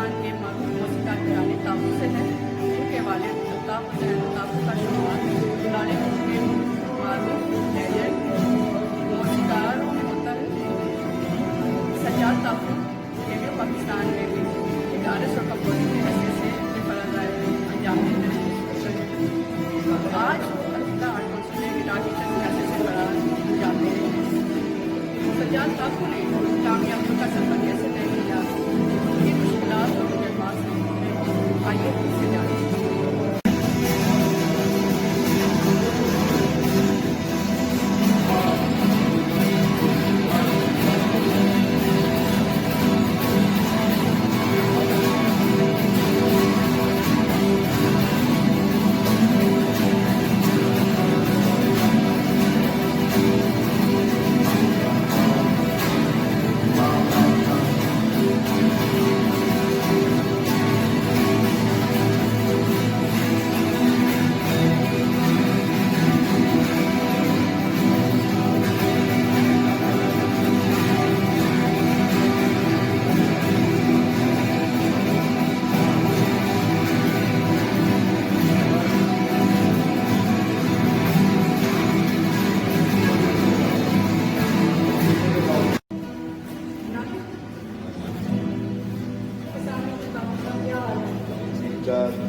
पाकिस्तान के मौसीक़ात घराने ताबू से है। उनके वालिद अल्ताफ़ हुसैन ताबू का शुमार पुराने के मारूफ लेजेंड मौसीक़ार और मुअत्तल सज्जाद ताबू रेडियो पाकिस्तान में भी गिटारिस्ट और कंपोज़र की हैसियत से अपने फर्ज़ अंजाम देते हैं। आज अलविदा आर्ट काउंसिल में गिटार टीचर की हैसियत से फर्ज़ अंजाम दे रहे हैं। सज्जाद ताबू ने कामयाबियों का सफ़र कैसे तय किया, उनकी मुश्किलात और तजुर्बात से आइए इससे जानें।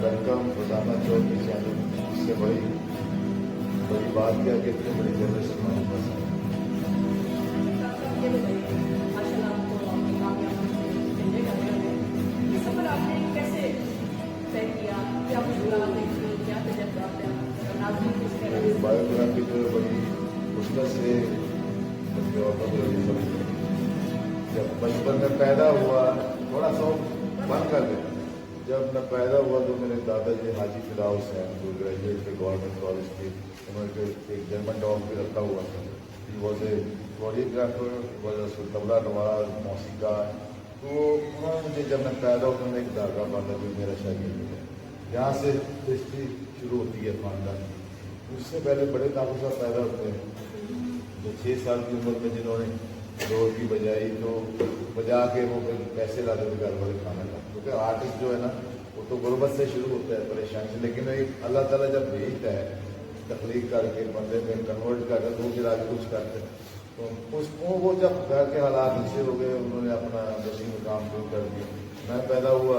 वेलकम रोजाना चौक की चैनल। इससे बड़ी बात क्या कि इतनी बड़ी जनरेशन हमारे पास है। बायोग्राफी तो बड़ी मुश्किल से जब बचपन में पैदा हुआ थोड़ा सा बंद कर देता। जब मैं पैदा हुआ तो मेरे दादाजी हाजी फिदा हुसैन जो ग्रेजुएट थे गवर्नमेंट कॉलेज के, उन्होंने एक जर्मन डॉग भी रखा हुआ था। He was a choreographer, was tabla नवाज, मौसीक़ार। तो उन्होंने मुझे जब मैं पैदा हुआ उन्होंने एक धागा बांधा जो मेरा शागिर्द है। यहाँ से हिस्ट्री शुरू होती है खानदान। उससे पहले बड़े ताकुसा पैदा होते हैं जो 6 साल की उम्र में जिन्होंने ढोलकी बजाई तो बजा के वो पैसे लाते थे घर वाले खाना का। क्योंकि आर्टिस्ट जो है ना वो तो गुर्बत से शुरू होता है, परेशानी से, लेकिन एक अल्लाह ताला जब भेजता है तख्लीक करके बंदे में कन्वर्ट करके तो फिर आगे कुछ करते हैं। तो उसको वो जब घर के हालात अच्छे हो गए उन्होंने अपना बशी में काम शुरू कर दिया। मैं पैदा हुआ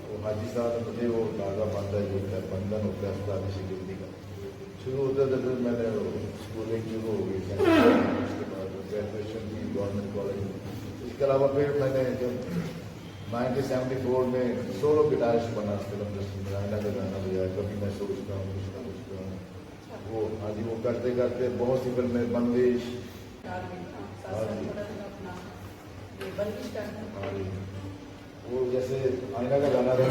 तो हाजी साहब ने मुझे वो धागा बांधा जो होता है बंधन होता है उसका शिगिर्दी का शुरू होता था। फिर मैंने स्कूलिंग शुरू हो गई, उसके बाद ग्रेजुएशन की गवर्नमेंट कॉलेज में। इसके अलावा फिर मैंने जब 1974 में सोलो गिटारिस्ट बना फिल्म इंडस्ट्री में, आईना का गाना बजाया, कभी मैं सोचता हूँ कुछ ना कुछ करूँ। वो हाँ जी वो करते करते बहुत सी फिल्में, बंदिश, हाँ जी वो जैसे आईना का गाना था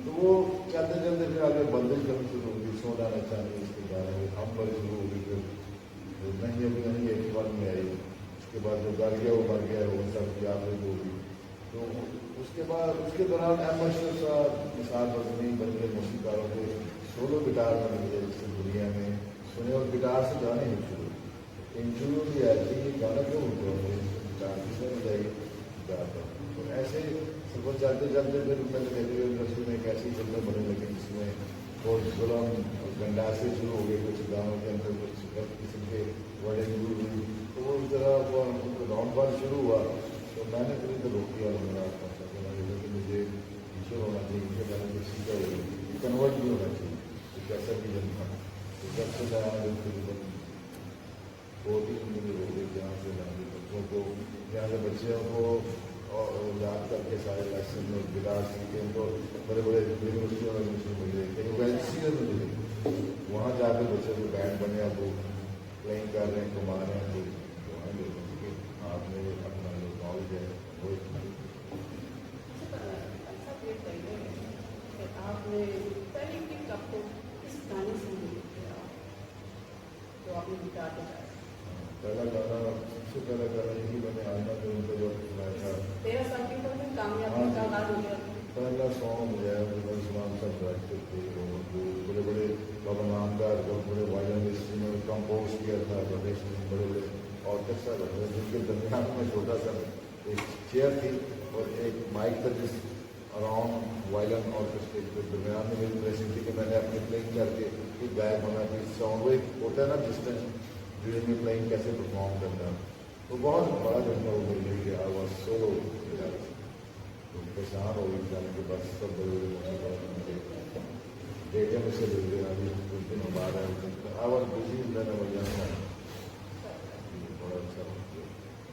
तो वो चलते चलते फिर आगे बंदिश करनी शुरू हो गई, सोना चांदी इसके बारे में हम बड़ी शुरू हो गई। फिर नहीं अभी नहीं एक बार में आई। उसके बाद जो गर गया वो मर गया, वो सब की आगे हो गई। तो उसके बाद उसके दौरान एमर्शल साहब मिसाल बदनी बन गए मौसीक़ारों के सोलो गिटार बन गए जिससे दुनिया में सुने और गिटार से गाने ही शुरू। इंटरव्यू भी ऐसी ये गाना क्यों होते हैं गिटार किसने बजाई गिटार पर। तो ऐसे सब चलते चलते फिर मैंने रेडियो इंडस्ट्री में एक ऐसी फिल्में बनने लगी जिसमें बहुत जुल्म और गंडासे शुरू हो गए कुछ गाँव के अंदर, कुछ किस्म के बड़े शुरू हुई। तो वो इस तरह वो राउंड वन शुरू हुआ तो मैंने फिर इधर रोक दिया। मेरा कि मुझे टीचर होना चाहिए, मुझे मैंने कुछ सीखा हुआ कन्वर्ट भी होना चाहिए, कुछ ऐसा भी बनता। तो जब से मैं बोर्डिंग में हो गई जहाँ से बच्चों को यहाँ से बच्चों को और याद करके सारे लेसन में गिलास सीखे उनको बड़े बड़े यूनिवर्सिटियों में एडमिशन मिल रही कहीं वो एनसीए में मिले वहाँ जाकर बच्चे को बैंड बने अब वो प्लेइंग कर रहे हैं कमा रहे हैं तो वहाँ लोगों के आपने अपना जो नॉलेज है वो अच्छा ये कहिए कि आपने पहली किक आपको किस गाने से मिली थी जो आपने गिटार बजाया? पहला गाना सबसे पहला गाना यही मैंने आना जो उनको जो सुनाया था 13 साल की उम्र में कामयाबी का आगाज हो गया था। पहला सॉन्ग जो है वो सलाम सब डायरेक्टर थे वो बड़े बड़े बाबा नामदार बहुत बड़े वायलिनिस्ट ने कंपोज किया था प्रदेश में बड़े बड़े ऑर्केस्ट्रा बने जिनके दरमियान में छोटा सा एक चेयर थी और एक माइक था जिस अराउंड वायलिन ऑर्केस्ट्रा के दरमियान में मेरी प्लेसिंग थी कि मैंने अपनी प्लेइंग करके एक गायक बना कि सॉन्ग वो एक होता है ना डिस्टेंस ड्यूरिंग में प्लेइंग कैसे परफॉर्म करना तो बहुत बड़ा जो है वो मिल गई आई वॉज सोलो परेशान हो गई जाने के बाद सब बड़े बड़े डेटे में से मिल गए अभी कुछ दिन बाद है I was busy in that I was बड़ा अच्छा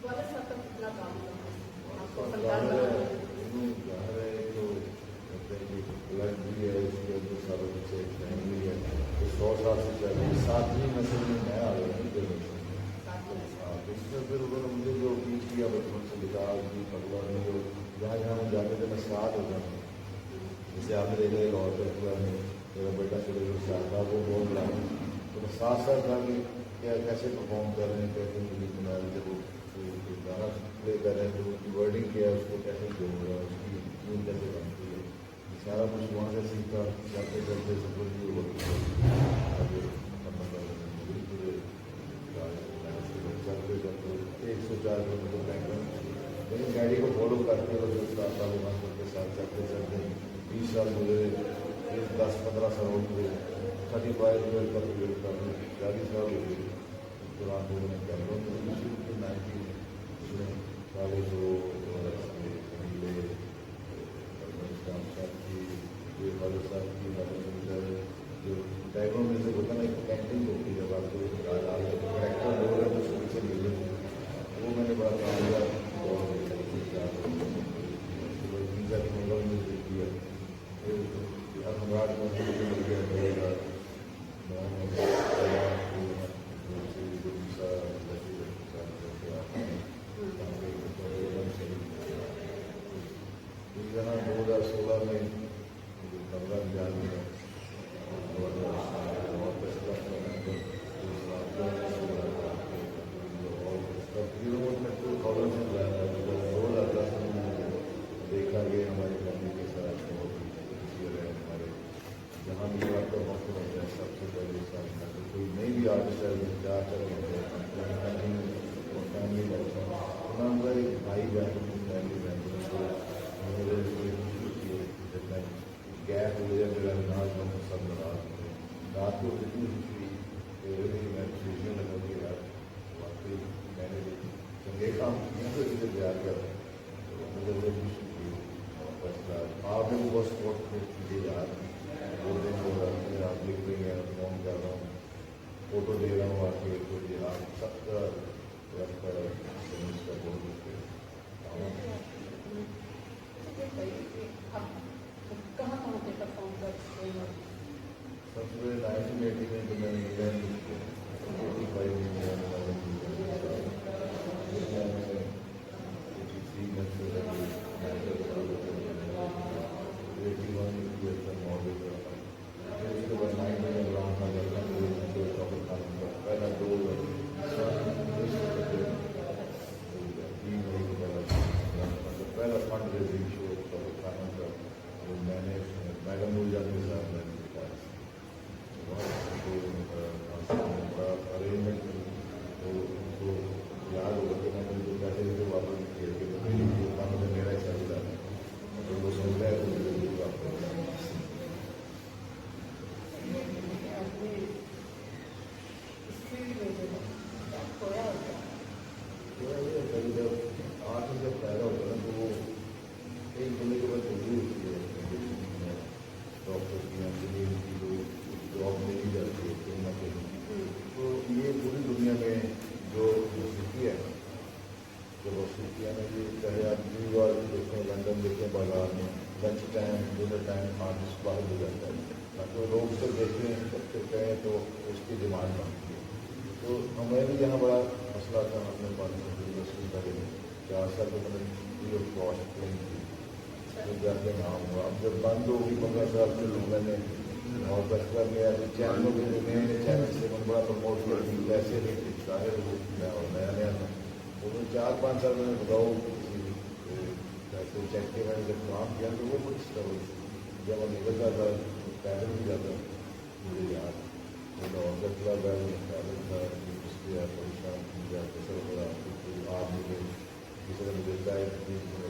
वाले साहब का कितना काम था आपको गा सरकार रहे तो कहते हैं कि लग भी है उसके अंदर सारे बच्चे फैमिली है तो 100 साल से चल रही 7वीं नस्ल में मैं आ गया हूँ इसमें फिर उन्होंने मुझे जो अपील किया बचपन से विकास भी पगला में जो जहाँ जहाँ मैं जाते थे मैं साथ होता था जैसे आपने देखा एक और फैसला में मेरा बेटा चले जो चाहता वो बहुत बड़ा तो मैं साथ साथ था कि क्या कैसे परफॉर्म कर रहे हैं कैसे म्यूजिक बना रहे जब वो गाना प्ले कर रहे हैं तो उसकी वर्डिंग क्या है उसको कैसे जोड़ रहा है उसकी ट्यून कैसे बनती है सारा कुछ वहाँ से सीखा चलते चलते सफर भी होती चलते चलते 104 किलोमीटर बैंक लेकिन गाड़ी को फॉलो करते हुए जो 7 साल मास्टर के साथ चलते चलते 20 साल गुजरे 10-15 साल हो गए 35 ईयर का पीरियड का 40 साल हो गए दौरान तो मैंने कर लो तो 1990 उसमें सारे जो पहले साहब की वाले साहब की जो डायग्राम में से होता ना एक एक्टिंग होती है जब आप जो करेक्टर लोग हैं तो शुरू से मिले वो मैंने बड़ा काम किया और वीजा की मंगल में देखी है फिर अनुराग में मिल गया यहाँ 2016 में 15 जान में देखा गया हमारी फैमिली के साथ हमारे जहाँ भी आपका वक्त होता है सबसे पहले साथ कोई नई भी आर्टिस्ट है जा कर फैमिली हमारा एक भाई बहन फैमिली मेरे जब मैं गैप हो गया मेरा नाज हम सब नाराज होते रात को इतनी खुशी मैं सोचने लगा कि यार वाकई मैंने चंगे काम किया तो इसे प्यार कर मुझे बड़ी खुशी थी फैसला आपने भी बहुत सपोर्ट कीजिए यार 2 दिन हो रहे हैं आप लिख रही हैं फोन कर रहा हूँ फोटो दे रहा हूँ आके तो ये आप सबका रखता है बहुत कहाँ कहाँ पे परफॉर्म करते हैं? सबसे पहले 1980 में तो मैंने इंग्लैंड 85 में पहला फंड रेजिंग शो खाना का वो मैंने मैडम ऊर्जा के साथ मैंने बड़ा अरेंजमेंट तो उनको याद होगा कि मैंने उनको पैसे देते वापस किए थे तो मेरी काम में मेरा ही चल रहा है तो वो समझ रहा है तो जल्दी वापस जब आठ जब पैदा होता है तो वो एक बंदे के बाद जरूरी होती है डॉक्टर की इंजीनियर की जो जॉब मिली जाती है कहीं ना कहीं तो ये पूरी दुनिया में دیکھیں, لندن دیکھیں, بازار میں lunch time, dinner time artist باہر ہو جاتا ہے تاکہ لوگ اسے دیکھیں, سب سے کہیں تو اس کی ڈیمانڈ بنتی ہے. تو ہمیں بھی یہاں بڑا مسئلہ تھا. ہم نے پانی یونیورسٹی پہلے 4 سال تو میں نے فری آف کاسٹ ٹرین کی, تو جا کے نام ہوا. اب جب بند ہوگی 15 سال سے لوگ میں نے اور بچ کر گیا چینلوں کے جو نئے نئے چینل سے میں بڑا پروموٹ کیا, پیسے نہیں تھے, ظاہر وہ اور نیا نیا تھا. وہ 4-5 سال میں نے بتاؤ پیسے چیک کے میں نے جب کام کیا تو وہ کچھ کرو. جب وہ نکلتا تھا پیدل بھی جاتا مجھے یاد گٹلا بیل میں پیدل تھا, اس کے پریشان جاتے سر بڑا آپ مجھے کسی نے مجھے چائے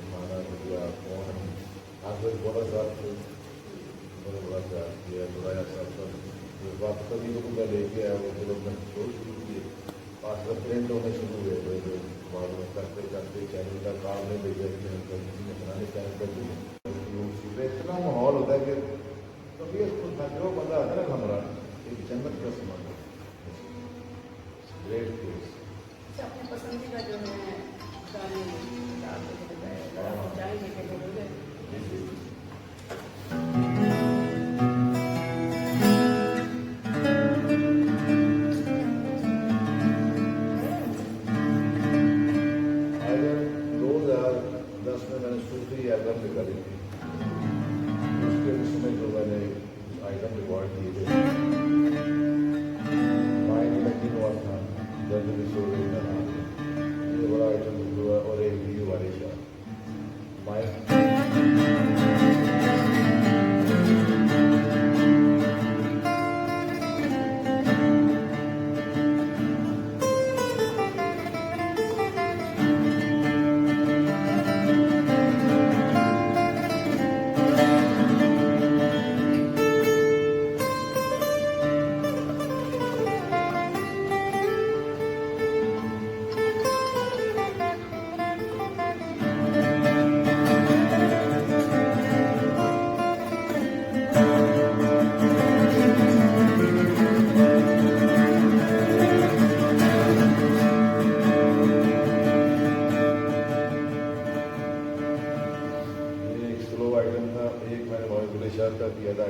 کھانا دیا, فون آخر بڑا صاحب تھے, میں نے بڑا پیار کیا, بڑا صاحب پر بات کبھی کو میں لے کے آیا. وہ پھر میں چھوڑ شروع کیے, آخر پرنٹ ہونے شروع ہوئے تھے. بعد میں کرتے کرتے چینل کا کام نہیں لے گئے, کسی نے بنانے چینل کر دیے. اتنا ماحول ہوتا ہے کہ کبھی جو بندہ آتا ہے نا ہمارا ایک جنت کا سامان گریٹ پلیس. اپنے پسندیدہ جو ہے گانے جائیں گے کہ لوگ ایلبم نکالی تھی, اس میں جو میں نے آئٹم ریکارڈ کیے تھے مائنڈ میں ہوا تھا درد بھی سو رہی کا نام, یہ بڑا آئٹم ہوا. اور ایک ویڈیو والے کا مائنڈ کا کیا تھا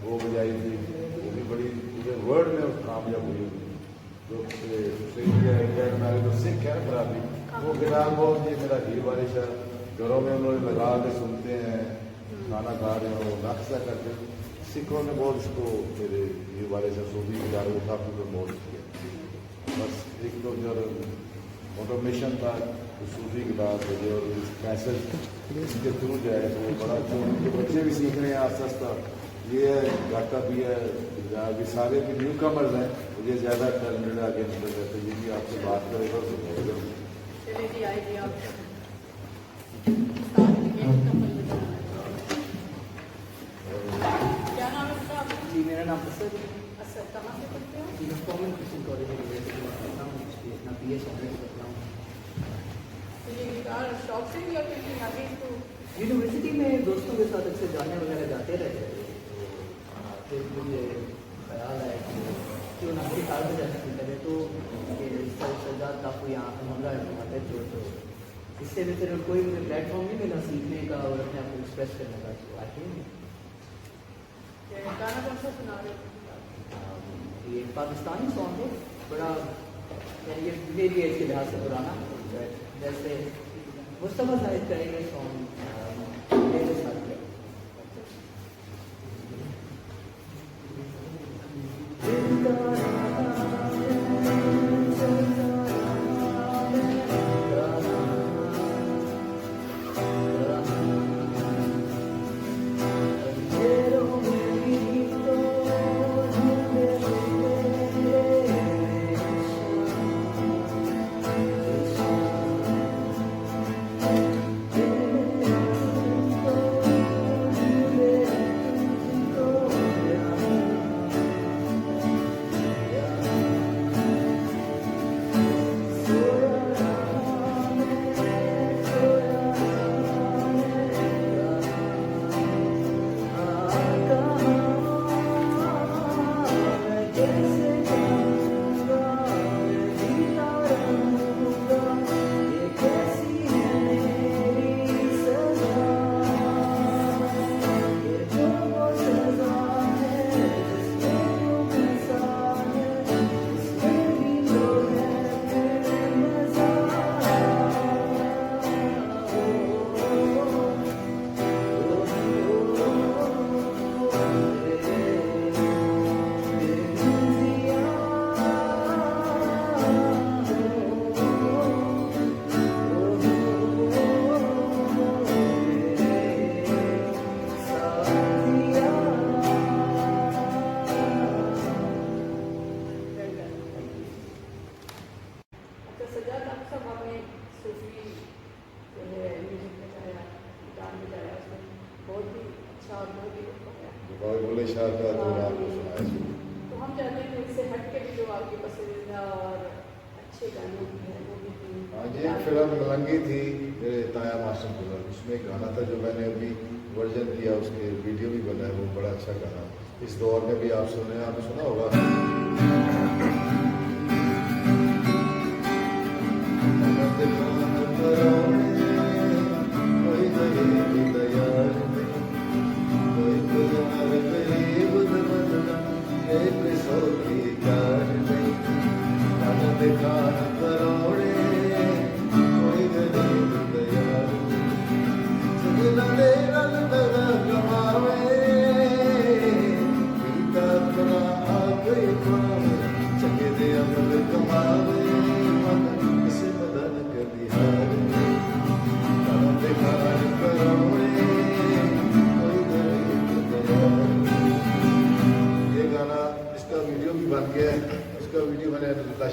وہ بجائی تھی, وہ بھی بڑی پورے ورلڈ میں کامیاب ہوئی. جو سکھ ہے خرابی وہ گرام بہت یہ میرا ہیر بارش ہے, گھروں میں انہوں نے لگا کے سنتے ہیں, کھانا کھا رہے ہیں, وہ نقصہ کرتے. سکھوں نے بہت اس کو میرے ہیر بارش ہے صوفی گزارے اٹھا کے بہت کیا. بس ایک تو جو موٹومیشن تھا صوفی گلاس جو میسج اس کے تھرو جو ہے تو وہ بڑا جو بچے بھی سیکھ رہے ہیں آہستہ آہستہ. یہ گھاٹا بھی ہے, ابھی سارے بھی نیو کمرز ہیں, مجھے زیادہ ٹیلنٹڈ آگے نکل جاتے ہیں. یہ بھی آپ سے بات کرے گا چلیے جی آئے گی آپ کیا نام ہے صاحب؟ جی میرا نام اسد. اسد کہاں سے پڑھتے ہیں؟ میں کامن کرسچن کالج یونیورسٹی میں پڑھتا ہوں, اپنا پی ایچ آنرس کرتا ہوں. تو یہ گٹار شوق سے یا پھر آگے اس کو یونیورسٹی میں دوستوں کے ساتھ اکثر جانے وغیرہ جاتے رہتے ہیں, تو پھر مجھے خیال آیا کہ کیوں نہ گٹار میں جانا نہیں کرے. تو سجاد آپ کو یہاں پہ منگا ہے تو اس سے بھی پھر کوئی مجھے پلیٹ فارم نہیں ملا سیکھنے کا اور اپنے آپ کو ایکسپریس کرنے کا. تو آتے ہیں گانا کون سا سنا رہے ہو؟ یہ پاکستانی سانگ ہے, بڑا یعنی یہ میری ایج کے لحاظ سے پرانا جیسے مصطفیٰ صاحب کریں گے سانگ میرے ساتھ کیا بولے شاہ کا تو آپ کو سنایا تو ہم چاہتے ہیں کہ اس سے ہٹ کے بھی جو آپ کے پسندیدہ اور اچھے گانے ہیں وہ بھی ہاں جی ایک فلم ملنگی تھی میرے تایا ماسٹر گزر اس میں ایک گانا تھا جو میں نے ابھی ورژن کیا اس کے ویڈیو بھی بنا ہے وہ بڑا اچھا گانا اس دور میں بھی آپ سنے آپ نے سنا ہوگا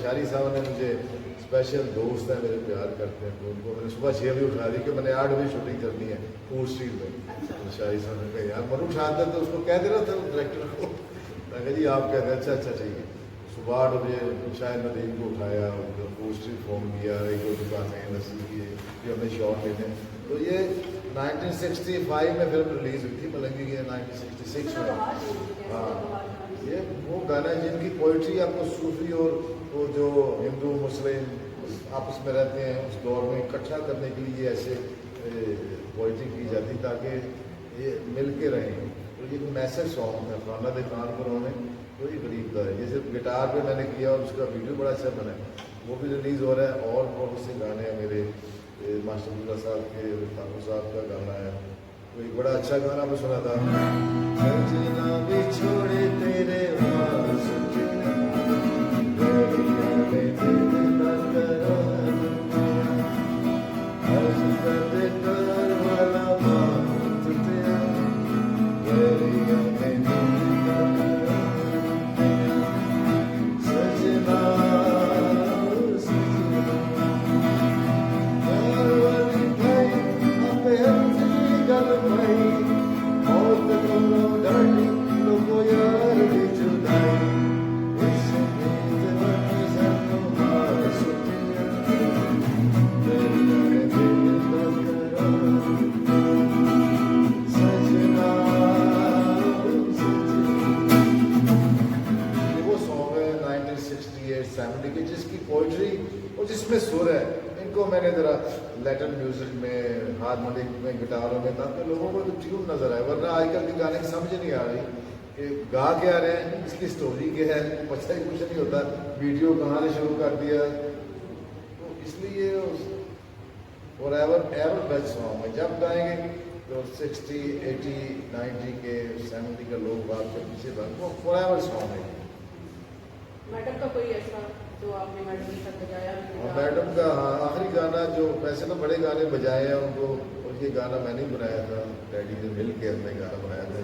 شاری صاحب نے مجھے اسپیشل دوست ہیں میرے پیار کرتے ہیں تو ان کو میں نے صبح 6 بجے اٹھا دی کہ میں نے 8 بجے شوٹنگ کرنی ہے فور اسٹریٹ میں شاری صاحب نے کہا یار من اٹھاتا تو اس کو کہہ دے رہا تھا ڈائریکٹر کو میں کہا جی آپ کہتے ہیں اچھا چاہیے صبح 8 بجے شاید ندیم کو اٹھایا فور اسٹریٹ فون کیا ایک دو دکانیں نصیب کیے پھر ہم نے شاٹ لینے تو یہ 1965 میں فلم ریلیز ہوئی تھی ملنگی کی 1966 میں ہاں یہ وہ گانا ہے جن کی پوئٹری آپ کو صوفی اور وہ جو ہندو مسلم آپس میں رہتے ہیں اس دور میں اکٹھا کرنے کے لیے ایسے پوئٹری کی جاتی تاکہ یہ مل کے رہیں تو یہ میسج سانگ ہے خانہ خان پر انہوں نے کوئی غریب کا ہے یہ صرف گٹار پہ میں نے کیا اور اس کا ویڈیو بڑا اچھا بنا ہے وہ بھی ریلیز ہو رہا ہے اور بہت سے گانے ہیں میرے ماسٹر اللہ صاحب کے ٹھاکر صاحب کا گانا ہے کوئی بڑا اچھا گانا میں سنا تھا چھوڑے تیرے جس میں سر ہے ان کو میں نے ذرا لیٹن میوزک میں ہارمونک میں گٹاروں میں تاکہ لوگوں کو ٹیون نظر آئے ورنہ آج کل کے گانے کی سمجھ نہیں آ رہی کہ گا کیا رہے ہیں, اس کی سٹوری کیا ہے, پتہ ہی کچھ نہیں ہوتا, ویڈیو کہاں سے شروع کر دیا. تو اس لیے فار ایور بیسٹ سانگ ہے. جب گائیں گے تو 60, 80, 90 کے 70 کا لوگ بات کے پیچھے بات, وہ فار ایور سانگ ہے. میڈم کا کوئی ایسا جو آپ نے میڈم کے ساتھ بجایا؟ میڈم کا ہاں آخری گانا جو ویسے تو بڑے گانے بجائے ہیں ان کو, اور یہ گانا میں نے بنایا تھا, ڈیڈی نے مل کے ہم نے گانا بنایا تھا.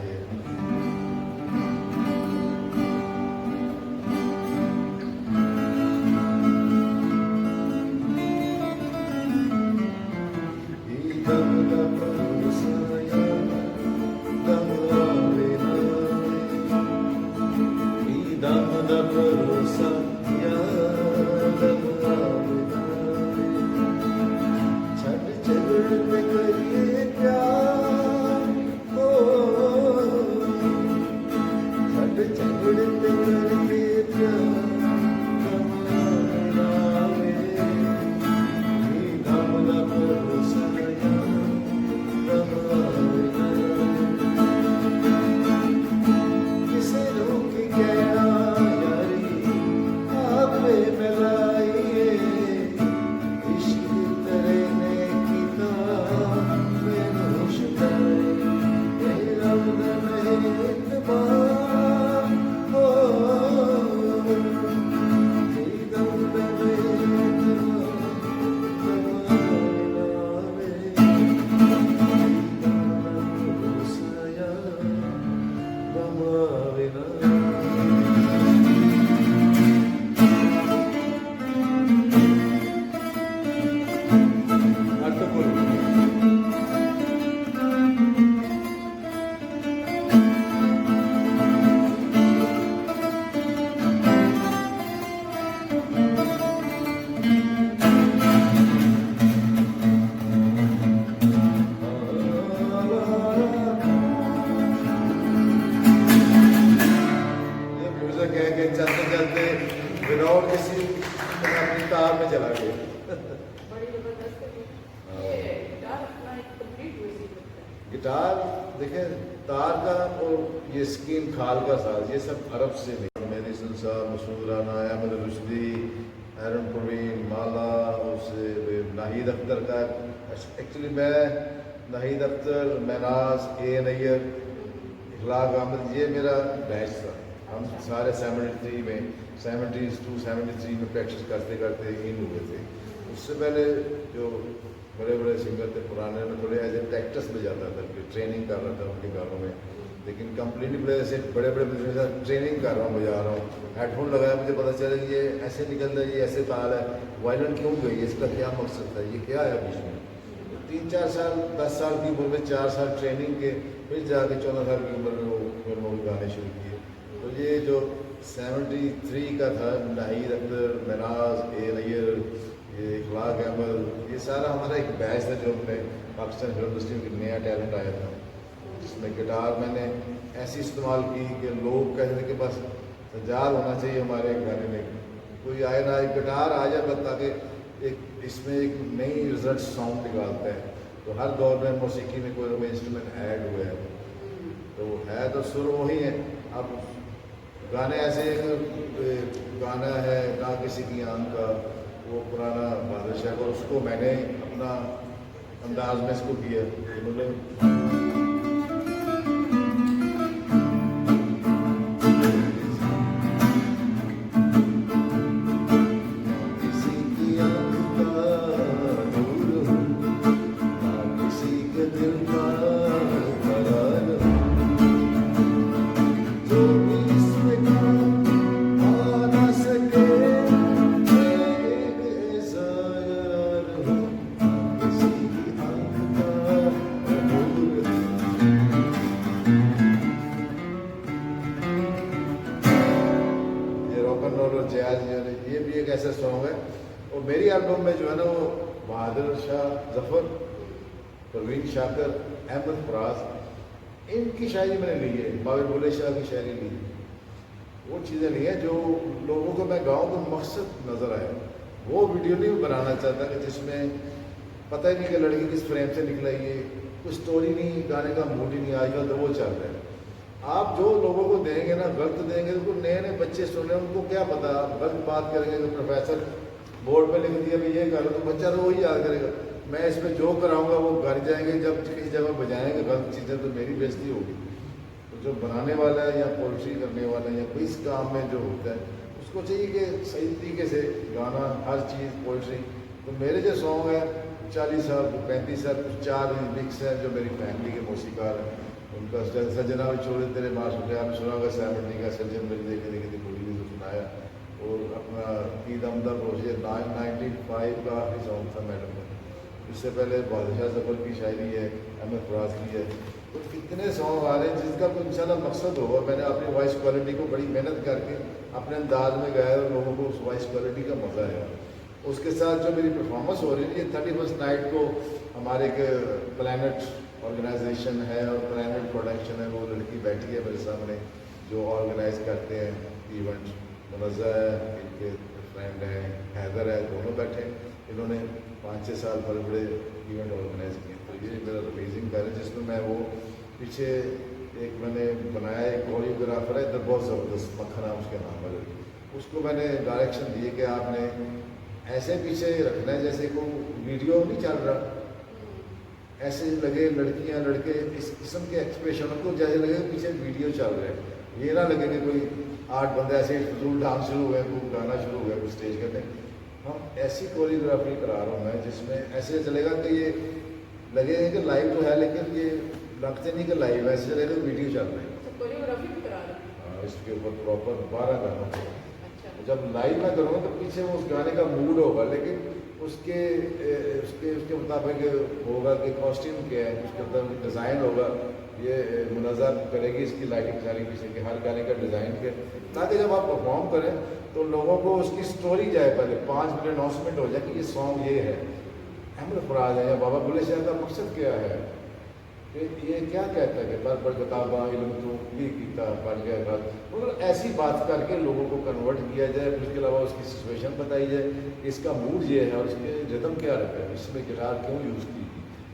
گٹار دیکھیں تار کا اور یہ اسکیم کھال کا ساز, یہ سب عرب سے نہیں. میڈیسن صاحب, مسعود رانا, احمد رشدی, ایرن پروین, مالا, اور سے ناہید اختر کا. ایکچولی میں ناہید اختر, میناز, اے نیئر, اخلاق احمد, یہ میرا بیچ تھا. ہم سارے 73 میں 72-73 میں پریکٹس کرتے کرتے ان ہوئے تھے. اس سے پہلے جو بڑے بڑے سنگر تھے پرانے, میں تھوڑے ایز اے پریکٹس میں جاتا تھا, ٹریننگ کر رہا تھا ان کے گانوں میں. لیکن کمپلیٹلی ایسے بڑے بڑے ٹریننگ کر رہا ہوں, بجا رہا ہوں, ہیڈ فون لگایا, مجھے پتہ چلا کہ یہ ایسے نکل رہا ہے, یہ ایسے تال ہے, وائلن کیوں گئی ہے, اس کا کیا مقصد تھا, یہ کیا ہے بیچ میں. 3-4 سال 10 سال کی عمر میں 4 سال ٹریننگ کے, پھر جا کے 14 سال کی عمر میں وہ فلموں کے گانے شروع کیے. تو یہ جو 73 کا تھا, ناہید اختر, میناز, اے نیئر, یہ اخلاق احمد, یہ سارا ہمارا ایک بیچ تھا جو ہم نے پاکستان فلم انڈسٹری میں نیا ٹیلنٹ آیا تھا. جس میں گٹار میں نے ایسی استعمال کی کہ لوگ کہتے تھے کہ بس سجاد ہونا چاہیے ہمارے گانے میں, کوئی آئے نہ آئے گٹار آ جائے بس, تاکہ ایک اس میں ایک نئی ریزلٹ ساؤنڈ نکالتا ہے. تو ہر دور میں موسیقی میں کوئی نہ کوئی انسٹرومنٹ ایڈ ہوا ہے, تو ہے تو سر وہی ہے. اب گانے ایسے گانا ہے نہ کسی کی آنکھ کا, وہ پرانا بادشاہ کو, اس کو میں نے اپنا انداز میں اس کو کیا. انہوں نے یہ بھی ایک ایسا سانگ ہے. اور میری البم میں جو ہے نا وہ بہادر شاہ ظفر, پروین شاکر, احمد فراز, ان کی شاعری میں نے لی ہے. باوی بولے شاہ کی شاعری لی, وہ چیزیں نہیں ہیں جو لوگوں کو میں گاؤں کا مقصد نظر آئے. وہ ویڈیو نہیں بنانا چاہتا کہ جس میں پتہ ہی نہیں کہ لڑکی کس فریم سے نکلا, یہ کوئی سٹوری نہیں, گانے کا موڈ ہی نہیں. آج کل تو وہ چل رہا ہے. आप जो लोगों को देंगे ना, गलत देंगे, तो नए नए बच्चे सुन रहे हैं, उनको क्या पता, आप गलत बात करेंगे तो प्रोफेसर बोर्ड पे लिख दिया भाई ये करो, तो बच्चा तो वही याद करेगा। मैं इस पर जो कराऊंगा वो घर जाएंगे, जब किसी जगह बजाएंगे गलत चीज़ें तो मेरी बेइज्जती होगी। तो जो बनाने वाला है या पोल्ट्री करने वाला है या कोई इस काम में जो होता है, उसको चाहिए कि सही तरीके से गाना, हर चीज़ पोल्ट्री। तो मेरे जो सॉन्ग है 40 साल 35 साल, कुछ 4 मिक्स हैं जो मेरी फैमिली के मौसीकार हैं। उनका सजना छोड़े तेरे माशूक़, आपने सुना होगा 70 का सज्जन मेरी देखे देखे थी पूरी भी तो सुनाया। और अपना ईद अमदा रोजे 1995 का आखिरी सॉन्ग था मैडम का। इससे पहले बादशाह ज़फ़र की शायरी है, अहमद फराज की है। तो कितने सॉन्ग आ रहे हैं जिसका कोई इंशाल्लाह मकसद होगा। मैंने अपनी वॉइस क्वालिटी को बड़ी मेहनत करके अपने अंदाज में गाया और लोगों को उस वॉइस क्वालिटी का मज़ा है। उसके साथ जो मेरी परफॉर्मेंस हो रही है 31 नाइट को हमारे एक प्लैनेट ऑर्गेनाइजेशन है और प्लैनेट प्रोडक्शन है, वो लड़की बैठी है मेरे सामने जो ऑर्गेनाइज करते हैं इवेंट। मुनज़्ज़ा है, इनके फ्रेंड हैं हैदर है, दोनों बैठे। इन्होंने 5-6 साल बड़े बड़े इवेंट ऑर्गेनाइज किए। तो ये मेरा रिलीजिंग कर है जिसमें मैं वो पीछे एक मैंने बनाया, एक कोरियोग्राफर है इधर बहुत ज़बरदस्त, मक्खना उसके नाम है, उसको मैंने डायरेक्शन दिए कि आपने ऐसे पीछे रखना है जैसे कोई वीडियो नहीं चल रहा, ऐसे लगे लड़कियां लड़के इस किस्म के एक्सप्रेशन को जैसे लगे पीछे वीडियो चल रहा है। ये ना लगे कि कोई 8 बंदे ऐसे फजूल डांस शुरू हुए, कोई गाना शुरू हुआ, कोई स्टेज करने। हम ऐसी कोरियोग्राफी करा रहा हूँ मैं जिसमें ऐसे चलेगा कि ये लगेगा कि लाइव तो है लेकिन ये लगते नहीं कि लाइव है, ऐसे चलेगा वीडियो चल रही है। कोरियोग्राफी भी करा रहे हैं? हाँ, इसके ऊपर प्रॉपर 12 गानों को अच्छा। जब लाइव में करूँगा तो पीछे वो उस गाने का मूड होगा, लेकिन उसके उसके मुताबिक होगा कि कॉस्ट्यूम क्या है, उसके मुताबिक डिज़ाइन होगा। ये मुनज़्ज़ा करेगी इसकी लाइटिंग सारी पीछे के हर गाने का डिज़ाइन के, ताकि जब आप परफॉर्म करें तो लोगों को उसकी स्टोरी जाए, पहले 5 मिनट अनाउंसमेंट हो जाए कि ये सॉन्ग ये है, अहमद फराज है या बाबा बुल्ले शाह का मकसद क्या है, कि ये क्या कहता है कि पर किताबा इल्म तो भी कीता पढ़ गया बात, मतलब ऐसी बात करके लोगों को कन्वर्ट किया जाए। फिर उसके अलावा उसकी सिचुएशन बताई जाए, इसका मूड ये है और इसके रिदम क्या रखा है, इसमें गिटार क्यों यूज़ की,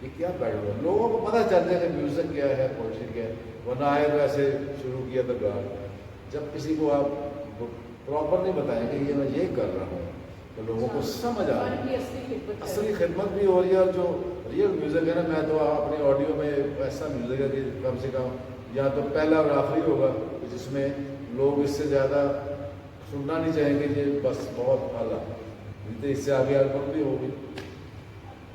ये क्या बैठ हुआ, लोगों को पता चल जाए कि म्यूज़िक क्या है, पोइट्री क्या है। वरना आए तो ऐसे शुरू किया था गान। जब किसी को आप प्रॉपर नहीं बताएंगे ये मैं ये कर रहा हूँ तो लोगों को समझ आ रहा है, असली खिदमत भी हो रही है। और जो रियल म्यूज़िक है ना, मैं तो अपनी ऑडियो में ऐसा म्यूज़िक है कि कम से कम या तो पहला और आखिरी होगा जिसमें लोग इससे ज़्यादा सुनना नहीं चाहेंगे, ये बस बहुत आला, तो इससे आगे एल्बम भी होगी।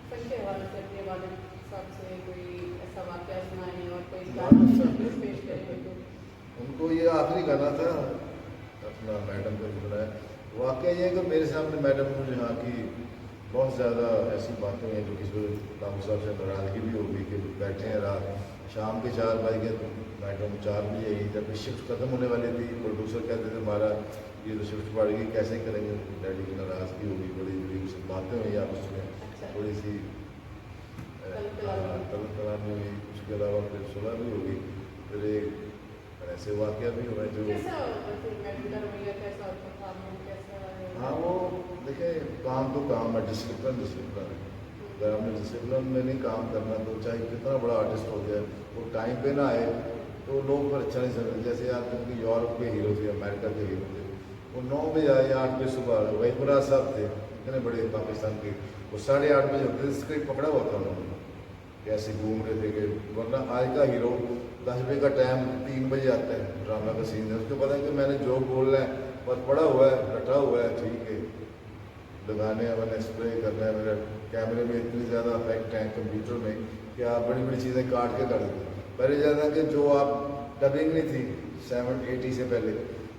फन के हवाले से अपने वालिद साहब से कोई ऐसा वाक़या सुनाएं और कोई गाना पेश करें तो? उनको ये आखिरी गाना था अपना मैडम को सुनाया। वाक़या ये है कि मेरे सामने मैडम मुझे यहाँ की बहुत ज़्यादा ऐसी बातें हैं जो किसी ताऊ साहब से नाराज़गी भी होगी कि बैठे हैं रात शाम के 4 बज गए तो मैडम 4 बजे आई। जब शिफ्ट ख़त्म होने वाली थी प्रोड्यूसर कहते थे हमारा ये तो शिफ्ट पड़ गई, कैसे करेंगे, डैडी की नाराज़गी होगी, बड़ी बड़ी बातें हुई आपस में, थोड़ी सी तलब कलामी हुई। उसके अलावा फिर सुलह भी होगी, फिर एक ऐसे वाक़या भी हुआ जो हाँ वो देखें काम तो काम है, डिसिप्लिन है। अगर हमने डिसिप्लिन में नहीं काम करना तो चाहे कितना बड़ा आर्टिस्ट हो जाए वो टाइम पे ना आए तो लोग पर अच्छा नहीं समझते। जैसे आप क्योंकि यूरोप के हीरो थे, अमेरिका के हीरो थे, वो 9 बजे आए 8 बजे सुबह आ गए। वही फराज साहब थे इतने बड़े पाकिस्तान के, वो 8:30 बजे होते थे, स्क्रिप्ट पकड़ा हुआ था उन्होंने, कैसे घूम रहे थे कि वरना आज का हीरो 10 बजे का टाइम 3 बजे आता है, ड्रामा का सीन है, उसको पता है कि मैंने जो बोलना है बस पड़ा हुआ है, रटा हुआ है, ठीक है, लगाने हैं, मैंने स्प्रे करना है। मेरे कैमरे में इतनी ज़्यादा इफेक्ट हैं कंप्यूटर में कि आप बड़ी बड़ी चीज़ें काट के कर देते। पहले ज़्यादा कि जो आप डबिंग नहीं थी 780 से पहले,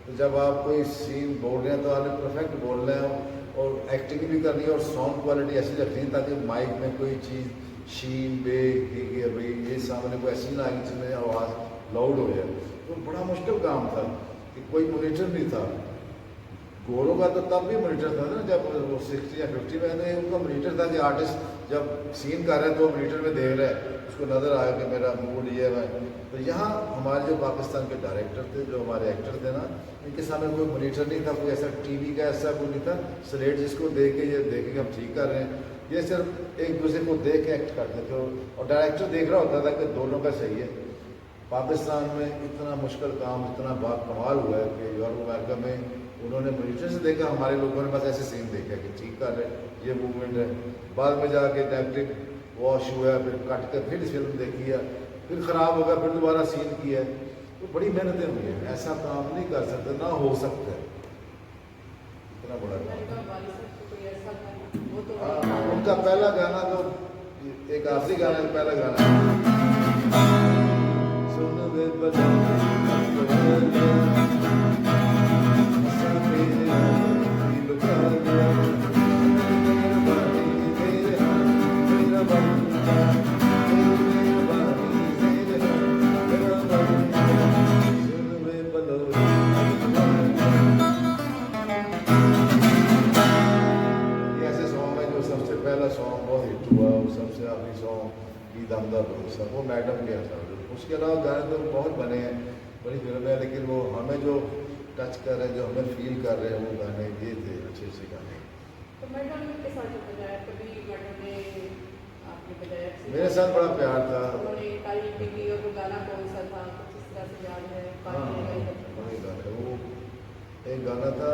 तो जब आप कोई सीन बोल रहे हैं तो आपने परफेक्ट बोलना है और एक्टिंग भी करनी है और साउंड क्वालिटी ऐसी रखनी है ताकि माइक में कोई चीज़ शीन बे कि भाई ये सामने कोई ऐसी ना आएगी जिसमें आवाज़ लाउड हो जाए। तो बड़ा मुश्किल काम था कि कोई मोनीटर नहीं था। गोरों का तो तब भी मोनीटर था ना जब वो 60 या 50 में, तो उनका मोनीटर था कि आर्टिस्ट जब सीन कर रहे हैं तो मोनीटर में देख रहा है, उसको नज़र आया कि मेरा मूड ये है। तो यहाँ हमारे जो पाकिस्तान के डायरेक्टर थे, जो हमारे एक्टर थे ना, इनके सामने कोई मोनीटर नहीं था, कोई ऐसा टीवी का ऐसा कोई नहीं था स्लेट जिसको देख के ये देखे कि हम ठीक कर रहे हैं। ये सिर्फ एक दूसरे को देख के एक्ट करते थे और डायरेक्टर देख रहा होता था कि दोनों का सही है। پاکستان میں اتنا مشکل کام اتنا با کمال ہوا ہے کہ یورپ امریکہ میں انہوں نے مانیٹر سے دیکھا, ہمارے لوگوں نے بس ایسے سین دیکھا کہ ٹھیک کر ہے یہ موومنٹ ہے, بعد میں جا کے ڈائریکٹ واش ہوا ہے, پھر کٹ کر پھر فلم دیکھی ہے, پھر خراب ہو گیا, پھر دوبارہ سین کیا ہے. تو بڑی محنتیں ہوئی ہیں, ایسا کام نہیں کر سکتے, نہ ہو سکتا ہے اتنا بڑا کام. ان کا پہلا گانا تو ایک آخری گانا ہے, پہلا گانا سن دے وہ میڈم کیا تھا. اس کے علاوہ گانے تو بہت بنے ہیں, بڑی فلمیں ہیں, لیکن وہ ہمیں جو ٹچ کر رہے ہیں, جو ہمیں فیل کر رہے ہیں, وہ گانے یہ تھے اچھے اچھے گانے. تو میڈم کے ساتھ جو بجایا کبھی میڈم نے آپ نے بجایا میرے ساتھ بڑا پیار تھا. انہوں نے تعریف بھی کی, اور وہ گانا کون سا تھا کچھ اس طرح سے یاد ہے؟ وہی گانا, وہ ایک گانا تھا,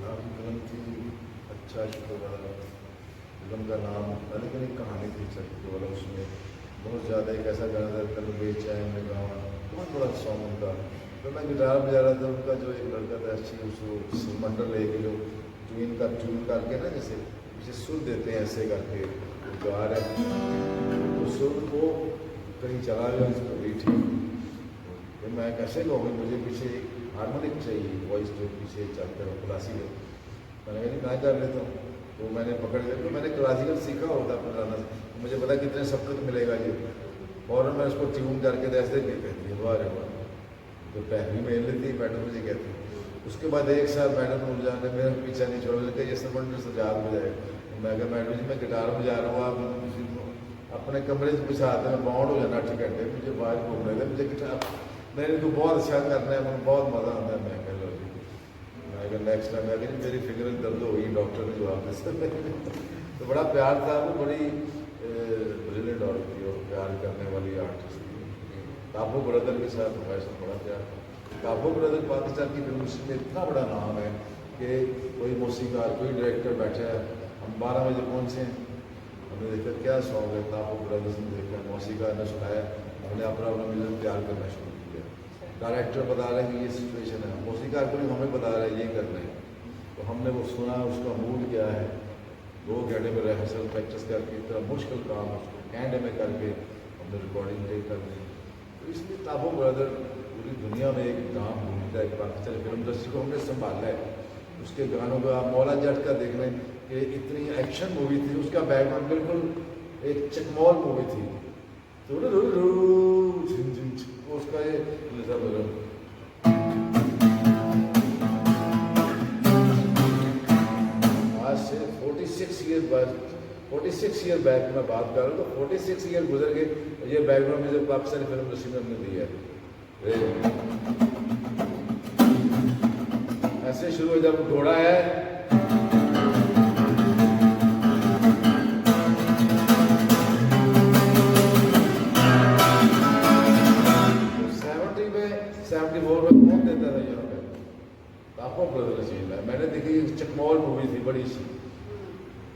آپ کی فلم تھی اچھا شکر, فلم کا نام لیکن ایک کہانی تھی سکتی والا, اس میں بہت زیادہ ایک ایسا گانا تھا کل بے چین میں گاؤں, بہت بڑا سانگ ان کا. تو میں گٹار بجا رہا تھا, ان کا جو ایک لڑکا تھا اچھی اس کو سمنڈر لے کے جو ٹون کر کے نا, جیسے پیچھے سر دیتے ہیں ایسے کر کے جو آ رہے ہیں, تو سر کو کہیں چلا گیا اس کو بیٹھی, تو میں کیسے گاؤں گا, مجھے پیچھے ہارمونک چاہیے, وائس جو پیچھے چل کر کلاسیکل. میں نے کہا میں کر لیتا ہوں, تو میں نے پکڑ لیا, تو میں نے کلاسیکل سیکھا ہوتا پرانا, مجھے پتا کتنے سبق ملے گا یہ, اور میں اس کو ٹیون کر کے ایسے بھی کہتی ہے واہ رے واہ, تو پہلی میں لیتی میڈم مجھے کہتی. اس کے بعد ایک سال میڈم مل جانے میرا پیچھا نہیں چھوڑا, کہ یہ سمنڈر سجاد بجائے. میں کہا میڈم جی میں گٹار بجا رہا ہوں, آپ اپنے کمرے سے پوچھا آتے ہیں, باؤنڈ ہو جانا 8 گھنٹے, مجھے باہر گھومنے دے, مجھے گٹار میں نے تو بہت اچھا کرنا ہے, مجھے بہت مزہ آتا ہے. میں کہہ لو جی, میں کہا نیکسٹ ٹائم, میں کہ میری فکر درد ہو گئی, ڈاکٹر نے جواب دے. تو بڑا پیار تھا, وہ بڑی بریلینٹ عورت تھی اور پیار کرنے والی آرٹسٹ تھی. کابو بردر کے ساتھ ویسے بڑا پیار تھا. کابو بردر پاکستان کی فلم انڈسٹری میں اتنا بڑا نام ہے کہ کوئی موسیقار کوئی ڈائریکٹر بیٹھا ہے, ہم 12 بجے پہنچے, ہم نے دیکھا کیا سانگ ہے, کابو بردرز نے دیکھا, موسیقار نے سنایا, ہم نے اپنا میوزک تیار کرنا شروع کیا. ڈائریکٹر بتا رہے ہیں کہ یہ سچویشن ہے, موسیقار کو نہیں ہمیں بتا رہے ہیں یہ کرنا ہے. تو ہم نے وہ سنا, اس کا موڈ کیا ہے, 2 گھنٹے میں ریہرسل پریکٹس کر کے اتنا مشکل کام اس کو کینڈے میں کر کے ہم نے ریکارڈنگ ڈے کر دی. تو اس لیے کابو بردر پوری دنیا میں ایک نام بھومکا ہے, پاکستانی فلم انڈسٹری کو ہم نے سنبھالا ہے. اس کے گانوں کا مولا جٹ کا دیکھ لیں کہ اتنی ایکشن مووی تھی, اس کا بیک گراؤنڈ بالکل ایک چکمول مووی تھی, اس کا یہ آج سے 46 ایئر بیک میں بات کر رہا ہوں, تو 46 ایئر گزر گئے, یہ بیک گراؤنڈ میں جو پاکستانی فلم انڈسٹری میں ہم نے دی ہے. ایسے شروع ہو جب گھوڑا ہے, کون دیتا تھا یہاں پہ, کابو بردر چیز ہے. میں نے دیکھی چکمول مووی تھی بڑی سی,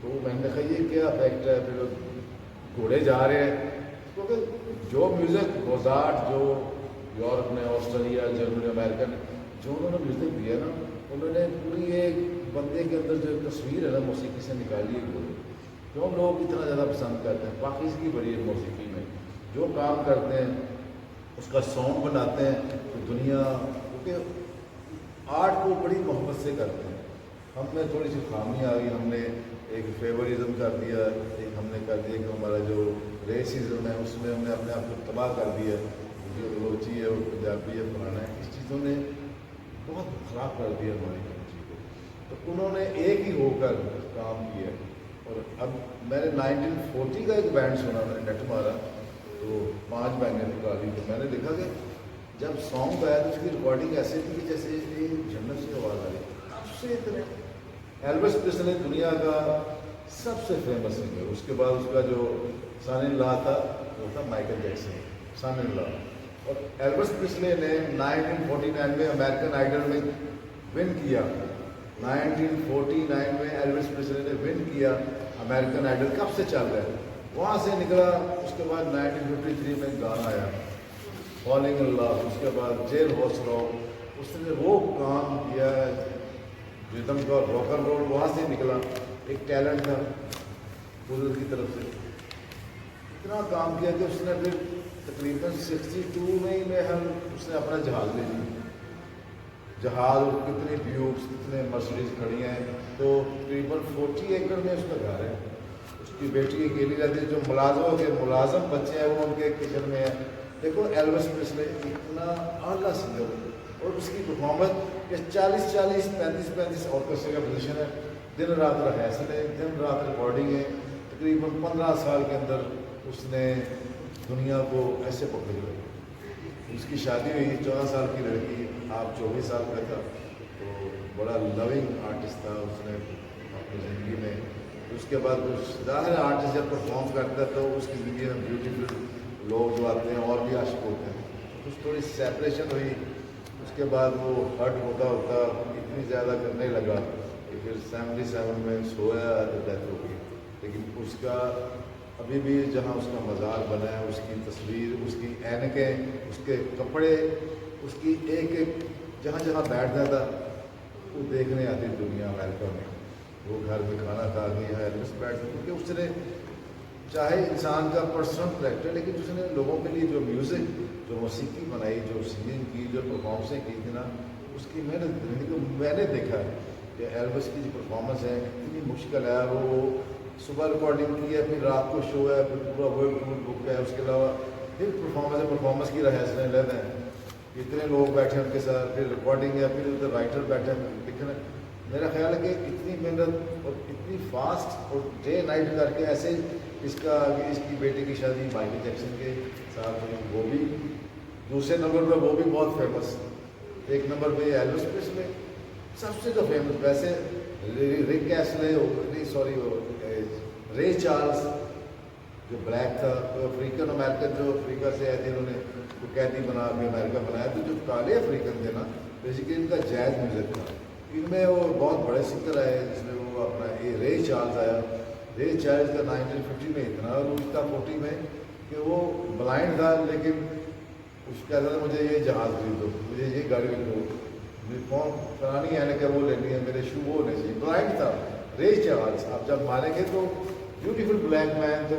تو میں نے دیکھا یہ کیا افیکٹ ہے, پھر گھوڑے جا رہے ہیں, کیونکہ جو میوزک موزارٹ جو یورپ نے, آسٹریلیا, جرمنی, امریکہ نے جو انہوں نے میوزک دیا نا, انہوں نے پوری ایک بندے کے اندر جو تصویر ہے نا موسیقی سے نکالی ہے, جو ہم لوگ اتنا زیادہ پسند کرتے ہیں. پاکستان کی بڑی ہے موسیقی میں, جو کام کرتے ہیں اس کا سانگ بناتے ہیں, تو دنیا کیونکہ آرٹ کو بڑی محبت سے کرتے ہیں. ہم میں تھوڑی سی خامی آ گئی, ہم نے ایک فیوریزم کر دیا, ایک ہم نے کر دیا کہ ہمارا جو ریسزم ہے اس میں ہم نے اپنے آپ کو تباہ کر دیا, جو بلوچی ہے, وہ پنجابی ہے, فلانا ہے, اس چیزوں نے بہت خراب کر دیا ہماری کنٹری کو. تو انہوں نے ایک ہی ہو کر کام کیا. اور اب میں نے 1940 کا ایک بینڈ سنا, میں نے نیٹ مارا تو 5 بینڈیں نکالی. تو میں نے دیکھا کہ جب سانگ آیا تو اس کی ریکارڈنگ ایسے تھی کہ جیسے جنت سے آواز آ رہی. اب سے اتنے ایلوس پریسلی دنیا کا سب سے فیمس سنگر, اس کے بعد اس کا جو ثانی لا تھا وہ تھا Michael Jackson. Son in law. और एल्विस प्रिस्ले ने 1949 में अमेरिकन आइडल में विन किया। 1949 में एल्विस प्रिस्ले ने विन किया अमेरिकन आइडल, कब से चल रहा है, वहाँ से निकला। उसके बाद 1953 में गाना आया फॉलिंग इन लव, उसके बाद जेल हाउस रॉक, उसने वो काम किया रिदम का रॉक एंड रोल, वहाँ से निकला। एक टैलेंट था बुजुर्ग की तरफ से, इतना काम किया कि उसने फिर तकरीबन 62 में ही उसने अपना जहाज़ ले लिया। जहाज़, कितनी ड्यूक्स, कितने मर्सिडीज खड़ी हैं, तो तकरीबन 40 एकड़ में उसका घर है। उसकी बेटी अकेली रहती है, जो मुलाजम बच्चे हैं वो उनके किचन में है। देखो एल्विस प्रिस्ले इतना आला सिंगर, और उसकी परफॉर्मेंस के 40-40, 35-35 ऑर्केस्ट्रा का पोजीशन है, दिन रात रिहर्सल है, दिन रात रिकॉर्डिंग है। तकरीबन 15 साल के अंदर उसने दुनिया को ऐसे पकड़ लिया। उसकी शादी हुई, 14 साल की लड़की, आप 24 साल का था, तो बड़ा लविंग आर्टिस्ट था उसने अपनी ज़िंदगी में। उसके बाद कुछ ज़ाहिर आर्टिस्ट जब परफॉर्म करता है तो उसकी ज़िंदगी में ब्यूटीफुल लोग जो आते हैं और भी आशिक होते हैं। कुछ थोड़ी सेपरेशन हुई, उसके बाद वो हर्ट होता होता इतनी ज़्यादा करने लगा कि फिर 77 में सोया तो डेथ हो गई। लेकिन उसका अभी भी जहाँ उसका मज़ार बना है, उसकी तस्वीर, उसकी ऐनकें, उसके कपड़े, उसकी एक जहाँ जहाँ बैठता था वो देखने आती दुनिया अमेरिका में। वो घर में खाना खा के यहाँ एल्विस बैठता, क्योंकि उसने चाहे इंसान का पर्सनल करेक्टर, लेकिन उसने लोगों के लिए जो म्यूज़िक, जो मौसीकी बनाई, जो सिंगिंग की, जो परफॉर्मेंसें की थी ना, उसकी मेहनत को मैंने देखा है कि एल्विस की जो परफॉर्मेंस है इतनी मुश्किल है। वो सुबह रिकॉर्डिंग की है, फिर रात को शो है, फिर पूरा वर्ल्ड टूर बुक है, उसके अलावा फिर परफॉर्मेंस की रिहर्सलें लेते हैं, इतने लोग बैठे हैं उनके साथ, फिर रिकॉर्डिंग है, फिर उधर राइटर बैठे हैं लिखने। मेरा ख्याल है कि इतनी मेहनत और इतनी फास्ट और डे नाइट करके ऐसे इसकी बेटे की शादी माइकल जैक्सन के साथ हुई, वो भी दूसरे नंबर पर, वो भी बहुत फेमस। एक नंबर पे एल्विस प्रिस्ले, सबसे जो फेमस वैसे रिक एस्ले, रे चार्ल्स जो ब्लैक था, तो अफ्रीकन अमेरिकन जो अफ्रीका से आए थे, उन्होंने वो कैदी बना के अमेरिका बनाया। तो जो काले अफ्रीकन थे ना, बेसिकली इनका जैज म्यूज़िक था। इनमें वो बहुत बड़े सिंगर आए, जिसमें वो अपना ये रे चार्ल्स आया। रे चार्ल्स का 1950 में इतना रूज था 40 में कि वो ब्लाइंड था, लेकिन उसको कहता था मुझे ये जहाज़ खरीदो, मुझे ये गाड़ी खरीदो, मुझे कौन पुरानी है ना क्या वो लेनी है, मेरे शू वो होने चाहिए। ब्लाइंड था रे चार्ल्स। आप जब मानेंगे तो ब्यूटीफुल ब्लैक मैन, तो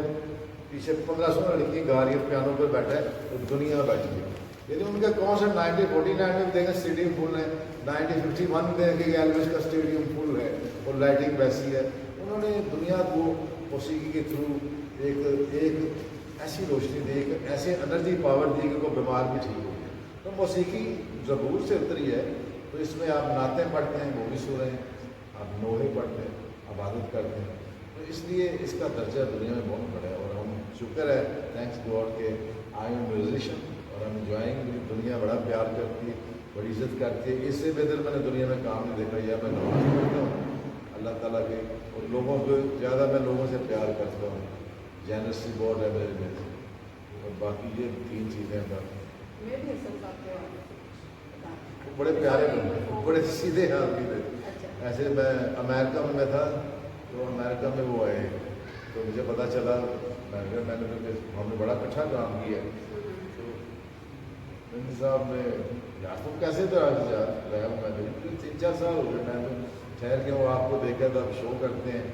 पीछे 1500 लड़की गा रही है, पियानो पर बैठा है, तो दुनिया बैठी है। यदि उनका कॉन्सर्ट 1949 में भी देखें स्टेडियम फुल है, 1951 में देखेंगे एल्विस का स्टेडियम फुल है और लाइटिंग वैसी है। उन्होंने दुनिया को मौसीकी के थ्रू एक ऐसी रोशनी दी, एक ऐसे एनर्जी पावर दी कि कोई बीमार भी ठीक हो गया। तो मौसीकी ज़बूर से उतरी है, तो इसमें आप नातें पढ़ते हैं, वो भी सो रहे हैं, आप नोहे पढ़ते हैं, इबादत करते हैं, तो इसलिए इसका दर्जा दुनिया में बहुत बड़ा है। और हम शुक्र है, थैंक्स गॉड के आई एम म्यूजिशियन और हम इंजॉइंग। दुनिया बड़ा प्यार करती है, बड़ी इज्जत करती है। इससे बेहतर मैंने दुनिया में काम नहीं देखा। या मैं नमाज पढ़ता हूँ अल्लाह ताला के, और लोगों को ज़्यादा मैं लोगों से प्यार करता हूँ, जेनरसी बहुत है मेरे में, और बाकी ये 3 चीज़ें था। मैं भी असल बात है, बड़े प्यारे बंदे, बड़े सीधे आदमी थे। ऐसे मैं अमेरिका में मैं था, तो अमेरिका में वो आए, तो मुझे पता चला मैंने तो हमने बड़ा इकट्ठा काम किया। तो मिंद साहब ने यार तुम कैसे तो रहा हूँ, मैंने 3-4 साल हो गए, मैं तो ठहर के वो आपको देखा था, शो करते हैं,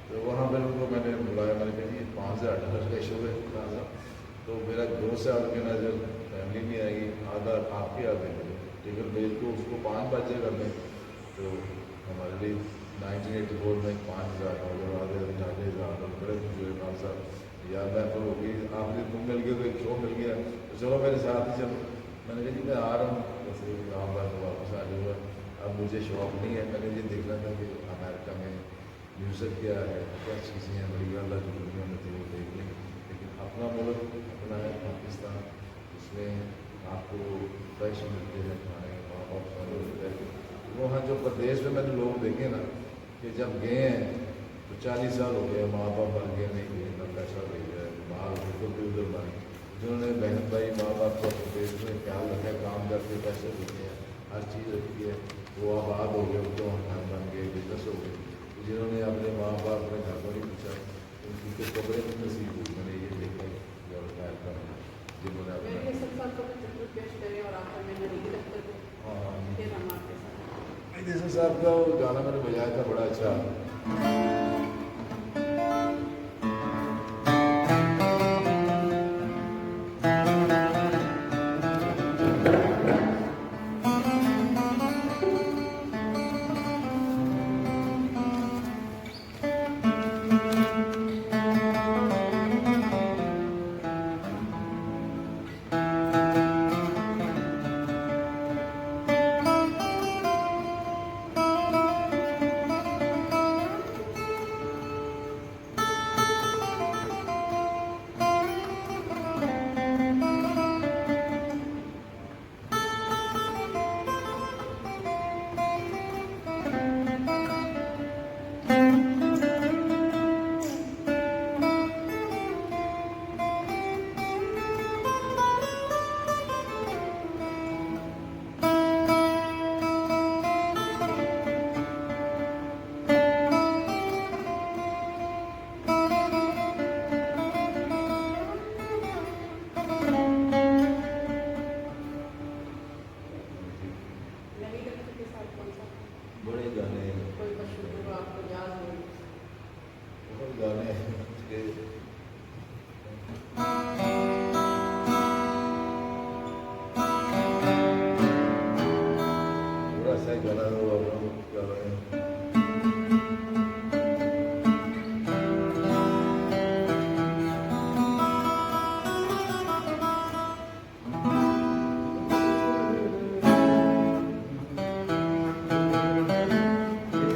तो वहाँ पर उनको मैंने बुलाया। मैंने कहा जी $5000 का शो है, तो मेरा दोस्त है आपके नजर फैमिली नहीं आएगी, आधा आपके आ देंगे, टिकट भेज को उसको 5 बजे कर दें। तो हमारे लिए 1984 में 5000 आधे 4,000 बड़े खुश हुए खान साहब, यार मैं तो होगी आपने तुम मिल गए तो एक शो मिल गया, तो चलो मेरे साथ ही चलो। मैंने कहा जी मैं आ रहा हूँ, जैसे इस्लामाबाद तो वापस आ जाऊँगा, अब मुझे शौक नहीं है। मैंने ये देखना था कि अमेरिका में म्यूज़िक क्या है, क्या चीज़ें हैं, बड़ी अल्लाह की दुनिया में थी वो देख लें। लेकिन अपना मुल्क अपना है पाकिस्तान, इसमें आपको फ्रेश मिलते हैं खाने, वहाँ बहुत सारे होते हैं। वहाँ जो प्रदेश में मैंने लोग देखे ना कि जब गए हैं तो 40 साल हो गए, माँ बाप मर गए, नहीं गए, ना पैसा ले गया, बाहर बिल्कुल भी उधर बने, जिन्होंने बहन भाई माँ बाप को अपने देश में ख्याल रखा है, काम करके पैसे देते हैं, हर चीज़ रखी है, वो आबाद हो गए, उनको मकान बन गए, बिजनेस हो गए। जिन्होंने अपने माँ बाप अपने घर को नहीं पूछा, उनकी तो कपड़े भी नसीब हुई। मैंने ये देखा जो ख्याल करना जिन्होंने मेरे अपना सब साल को चित्र पेश करें और आखिर में नहीं लगता थे हाँ फिर हम आपके साथ जैसे साहब का वो गाना मैंने बजाया था बड़ा अच्छा। नहीं लगता के साथ कौन सा बड़े गाने कोई मशहूर हो आपको याद हो बहुत गाने हैं उसके थोड़ा सा गाना वो अपना गा रहे हैं।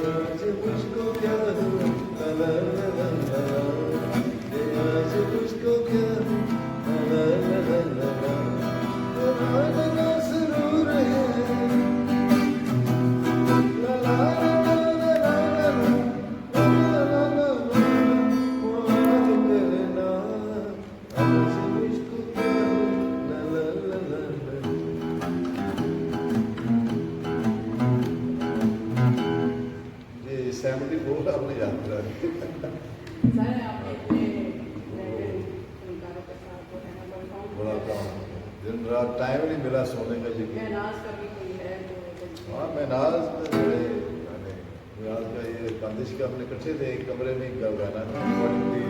आज मुझको क्या ला ला ला ला ला, आज मुझको क्या ला ला ला ला ला, तुम्हारा ना जरूर है ला ला ला ला ला ला ला ला ला ला, मुझे करना आज मुझको क्या ला ला ला ला ला। ये 74 आपने याद करा सर आप इतने फनकारों के साथ जो है ना बड़ा परफॉर्म काम दिन रात टाइम नहीं मिला सोने का यकीन। महनाज का भी कोई है जो हाँ महनाज में बड़े गाने महनाज का ये बंदिश का हमने इकट्ठे थे एक कमरे में एक गाना रिकॉर्डिंग थी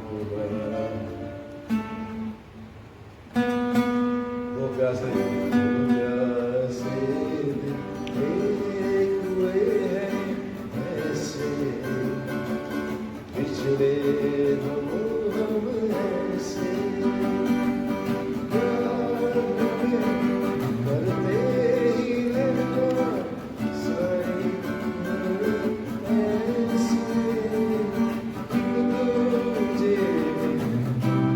वो बड़ा गाना दो प्यासे दिल एक हुए हैं ऐसे पिछले हम ऐसे प्यार करते ही रहना सारी उम्र ऐसे तुझे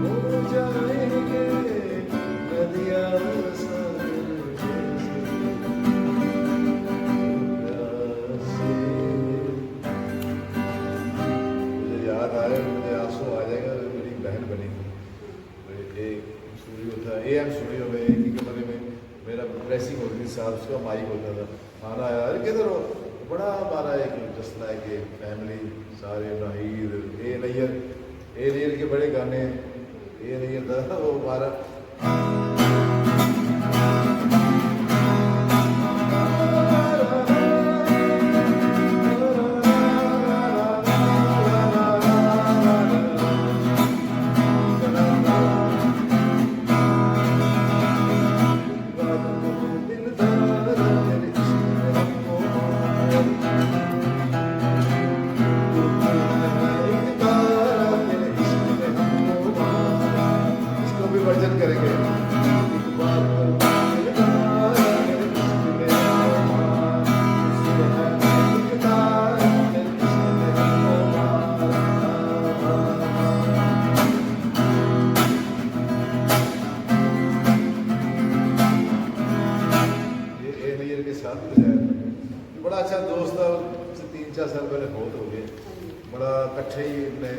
हो जाएंगे नदियाँ सागर जैसे मुझे याद आ रहा है मुझे आंसू आ जाएगा मेरी बहन बनी थी एक स्टूडियो था AM स्टूडियो में एक ही कमरे में मेरा ड्रेसिंग होती थी साहब उसका माइक होता था खाना आया अरे किधर हो बड़ा हमारा एक जस्ट लाइक ए फैमिली सारे नाहिद ए नैयर के बड़े गाने ए नैयर था वो हमारा इसको भी वर्जन करेंगे ये ए नैयर के साथ बजाया था। बड़ा अच्छा दोस्त था उससे 3-4 साल पहले बहुत हो गए बड़ा इकट्ठे ही ने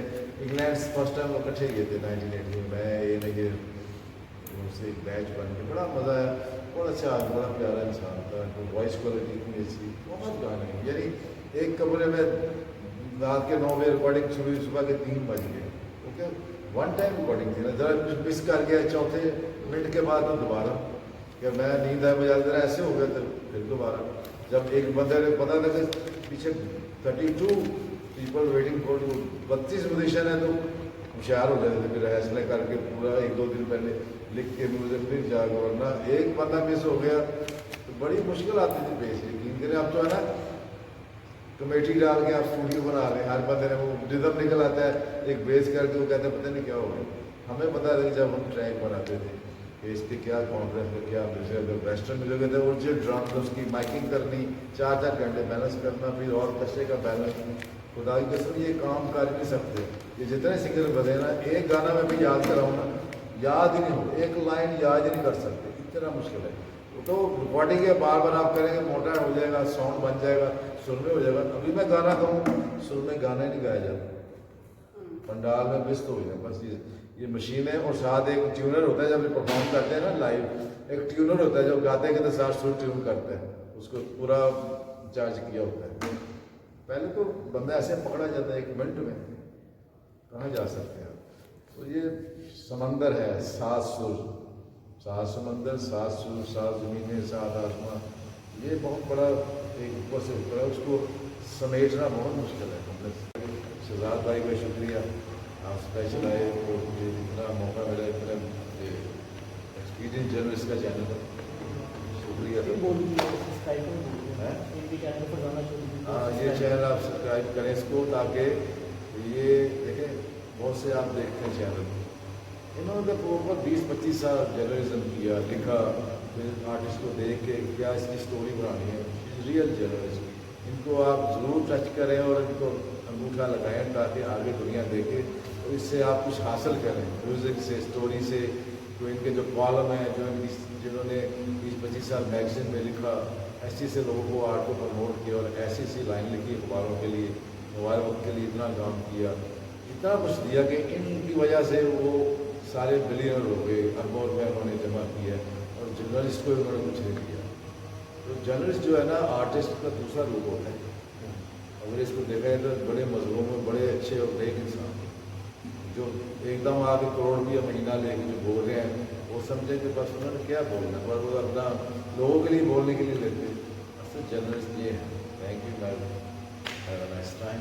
इंग्लैंड फर्स्ट टाइम वो इकट्ठे गए थे 1980 में, मैं ये नहीं कि उनसे एक बैच बन के बड़ा मज़ा आया। बहुत अच्छा आदमी, बड़ा प्यारा इंसान था, वॉइस क्वालिटी इतनी अच्छी, बहुत गाने यानी एक कमरे में रात के 9 बजे रिकॉर्डिंग शुरू हुई, सुबह के 3 बज गए। ओके, वन टाइम रिकॉर्डिंग थी ना, ज़रा कुछ मिस कर गया चौथे मिनट के बाद तो दोबारा कि मैं नींद है बजा ज़रा ऐसे हो गया, तो फिर दोबारा जब एक बंदे ने पता था कि पीछे 32 people waiting for you, 32 position है, तो होशियार हो जाते थे। फिर फैसले करके पूरा 1-2 दिन पहले लिख के म्यूजिक फिर जाकर, वरना एक बंदा मिस हो गया तो बड़ी मुश्किल आती थी बेस यकीन करें। अब तो है ना कमेटी डाल के आप स्टूडियो बना रहे हैं, हर बंदे ने वो रिदम निकल आता है एक बेस करके, वो कहते हैं पता नहीं क्या हो गया। हमें पता था कि जब हम ट्रैक बनाते थे कि इस पर क्या कॉन्फ्रेंस में क्या म्यूजिक, वेस्टर्न म्यूजिक कहते हैं ओरिजिनल ड्रम, तो उसकी माइकिंग करनी, 4-4 घंटे बैलेंस करना, फिर और कच्चे का बैलेंस। खुदा की कसम ये काम कर नहीं सकते। ये जितने सिंगर बने ना, एक गाना में भी याद कराऊँ ना, याद ही नहीं हो, एक लाइन याद ही नहीं कर सकते, इतना मुश्किल है। तो रिकॉर्डिंग है, बार बार आप करेंगे मोटा हो जाएगा, साउंड बन जाएगा, सुर में हो जाएगा। अभी मैं गाना गाऊँ, सुर में गाना ही नहीं गाया जाता, पंडाल में व्यस्त हो जाए। बस ये मशीन है, और साथ एक ट्यूनर होता है, जब ये परफॉर्म करते हैं ना लाइव, एक ट्यूनर होता है जो गाते के साथ सुर ट्यून करता है, उसको पूरा चार्ज किया होता है। पहले तो बंदा ऐसे पकड़ा जाता है 1 मिनट में, कहाँ जा सकते हैं। तो ये समंदर है, 7 सुर, 7 समंदर, 7 सुर, 7 ज़मीनें, 7 आसमां, ये बहुत बड़ा एक ऊपर से ऊपर है, उसको समेटना बहुत मुश्किल है। हमने शहजाद भाई का शुक्रिया, आप स्पेशल आए तो मुझे इतना मौका मिला, इतना एक्सपीरियंस जर्नलिस्ट का चैनल है, शुक्रिया। हाँ, ये चैनल आप सब्सक्राइब करें इसको, ताकि ये देखें बहुत से आप देखते हैं चैनल, इन्होंने तो ऊपर 20-25 साल जर्नलिज्म किया, लिखा, फिर आर्टिस्ट को देख के क्या इसकी स्टोरी बनानी है, रियल जर्नलिज्म। इनको आप ज़रूर टच करें और इनको अंगूठा लगाएं ताकि आगे दुनिया देखे, तो इससे आप कुछ हासिल करें म्यूज़िक से, स्टोरी से। तो इनके जो कॉलम हैं, जो जिन्होंने 20-25 साल मैगजीन में लिखा, ऐसे से लोगों को आर्ट को प्रमोट किया, और ऐसी ऐसी लाइन लिखी अखबारों के लिए, मोबाइल वक्त के लिए इतना काम किया, इतना कुछ दिया कि इनकी वजह से वो सारे बिलियनर हो गए, अरबों रुपये उन्होंने जमा किया, और जर्नलिस्ट को उन्होंने कुछ नहीं दिया। तो जर्नलिस्ट जो है ना, आर्टिस्ट का दूसरा रूप होता है। अगर इसको देखा जाए तो बड़े मजलूम में बड़े अच्छे और नेक इंसान जो एकदम आके करोड़ रुपया महीना लेके जो बोल रहे हैं, वो समझे कि बस उन्होंने क्या बोलना, पर वो अपना लोगों के लिए बोलने के लिए लेते। असल जर्नलिस्ट ये है। Thank you ma'am, have a nice time.